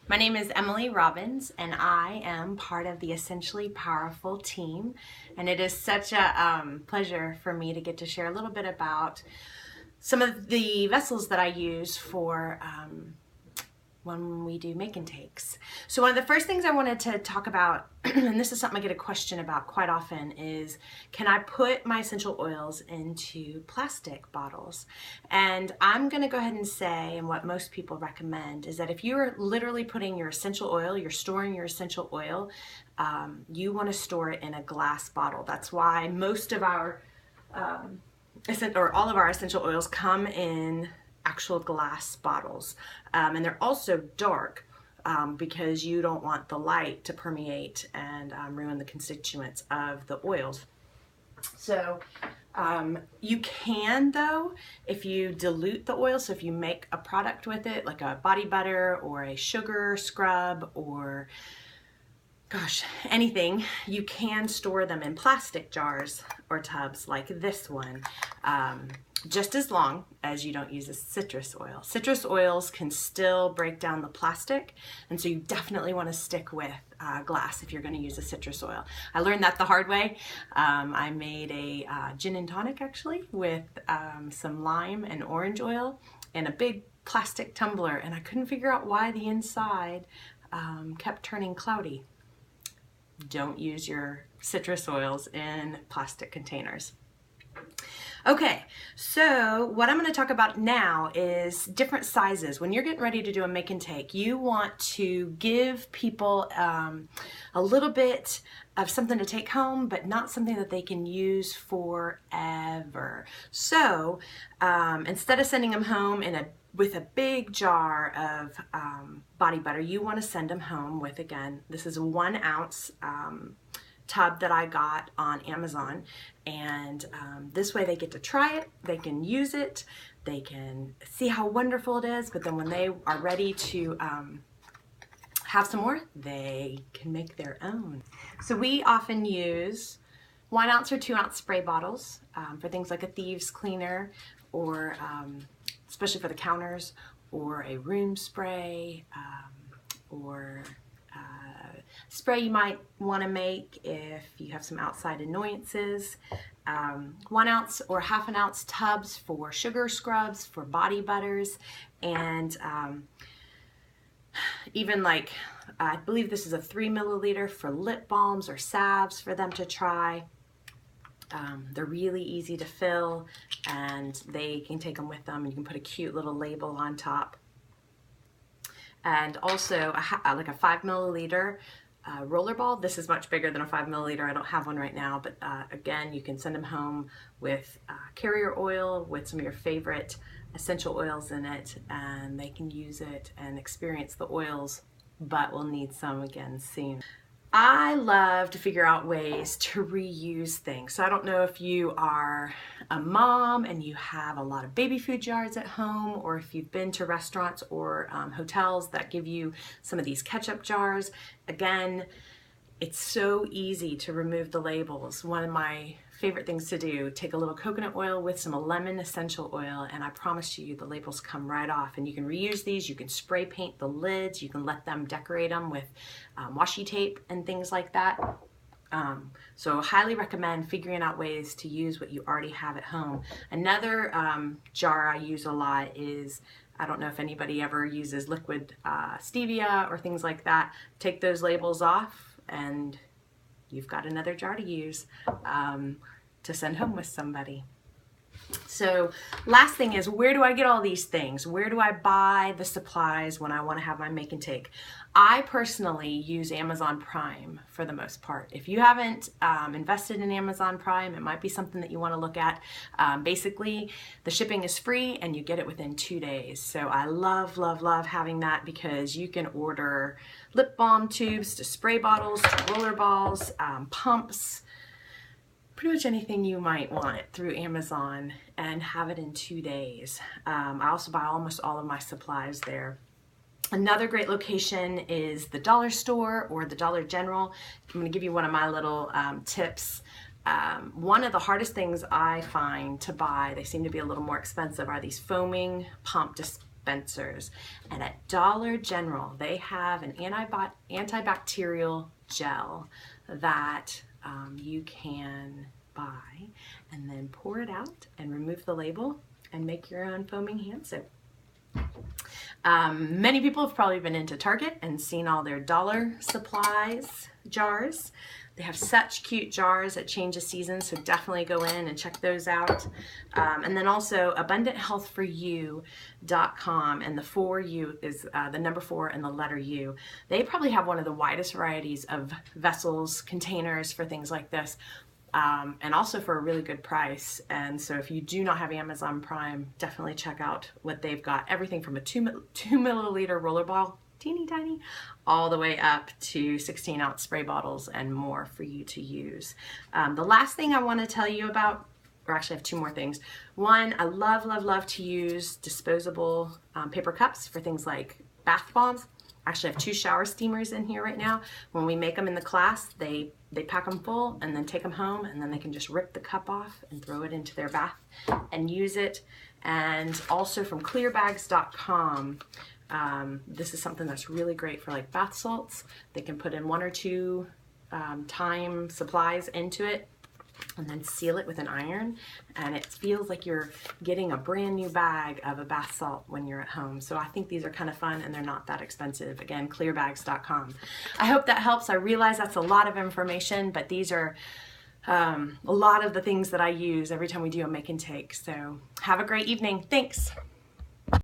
My name is Emily Robbins, and I am part of the Essentially Powerful team. And it is such a pleasure for me to get to share a little bit about some of the vessels that I use for when we do make and takes. So one of the first things I wanted to talk about, and this is something I get a question about quite often, is can I put my essential oils into plastic bottles? And I'm gonna go ahead and say, and what most people recommend, is that if you're literally putting your essential oil, you're storing your essential oil, you wanna store it in a glass bottle. That's why most of our, or all of our essential oils come in actual glass bottles, and they're also dark because you don't want the light to permeate and ruin the constituents of the oils. So you can, though, if you dilute the oil, so if you make a product with it, like a body butter or a sugar scrub or anything, you can store them in plastic jars or tubs like this one, just as long as you don't use a citrus oil. Citrus oils can still break down the plastic, and so you definitely want to stick with glass if you're going to use a citrus oil. I learned that the hard way. I made a gin and tonic actually with some lime and orange oil in a big plastic tumbler, and I couldn't figure out why the inside kept turning cloudy. Don't use your citrus oils in plastic containers. Okay, so what I'm going to talk about now is different sizes. When you're getting ready to do a make and take, you want to give people a little bit of something to take home, but not something that they can use forever. So instead of sending them home with a big jar of body butter, you want to send them home with, again, this is a 1 ounce tub that I got on Amazon, and this way they get to try it, they can use it, they can see how wonderful it is, but then when they are ready to have some more, they can make their own. So we often use 1 ounce or 2 ounce spray bottles for things like a thieves cleaner, or especially for the counters, or a room spray, or spray you might want to make if you have some outside annoyances. 1 ounce or ½ ounce tubs for sugar scrubs, for body butters, and even like, I believe this is a 3 milliliter for lip balms or salves for them to try. They're really easy to fill, and they can take them with them, and you can put a cute little label on top. And also like a 5 milliliter rollerball. This is much bigger than a 5 milliliter. I don't have one right now, but again, you can send them home with carrier oil with some of your favorite essential oils in it, and they can use it and experience the oils, but we'll need some again soon. I love to figure out ways to reuse things. So I don't know if you are a mom and you have a lot of baby food jars at home, or if you've been to restaurants or hotels that give you some of these ketchup jars. Again, it's so easy to remove the labels. One of my favorite things to do, take a little coconut oil with some lemon essential oil, and I promise you the labels come right off, and you can reuse these. You can spray paint the lids, you can let them decorate them with washi tape and things like that. So highly recommend figuring out ways to use what you already have at home. Another jar I use a lot is, I don't know if anybody ever uses liquid stevia or things like that. Take those labels off, and you've got another jar to use to send home with somebody. So last thing is, where do I get all these things? Where do I buy the supplies when I want to have my make and take? I personally use Amazon Prime for the most part. If you haven't invested in Amazon Prime, it might be something that you want to look at. Basically, the shipping is free and you get it within 2 days. So I love, love, love having that, because you can order lip balm tubes to spray bottles to roller balls, pumps, pretty much anything you might want through Amazon, and have it in 2 days. I also buy almost all of my supplies there. Another great location is the dollar store or the Dollar General. I'm going to give you one of my little tips. One of the hardest things I find to buy, they seem to be a little more expensive, are these foaming pump dispensers. And at Dollar General, they have an antibacterial gel that you can buy and then pour it out and remove the label and make your own foaming hand soap. Many people have probably been into Target and seen all their dollar supplies jars. They have such cute jars that change the season, so definitely go in and check those out. And then also AbundantHealthForYou.com, and the 4U is the number 4 and the letter U. They probably have one of the widest varieties of vessels, containers for things like this. And also for a really good price. And so if you do not have Amazon Prime, definitely check out what they've got. Everything from a 2 milliliter roller ball, teeny tiny, all the way up to 16-ounce spray bottles and more for you to use. The last thing I want to tell you about, or actually I have 2 more things. One, I love to use disposable paper cups for things like bath bombs. Actually, I have 2 shower steamers in here right now. When we make them in the class, they pack them full and then take them home, and then they can just rip the cup off and throw it into their bath and use it. And also from clearbags.com, this is something that's really great for like bath salts. They can put in 1 or 2 time supplies into it and then seal it with an iron, and it feels like you're getting a brand new bag of a bath salt when you're at home. So I think these are kind of fun and they're not that expensive. Again, clearbags.com. I hope that helps. I realize that's a lot of information, but these are a lot of the things that I use every time we do a make and take. So have a great evening. Thanks.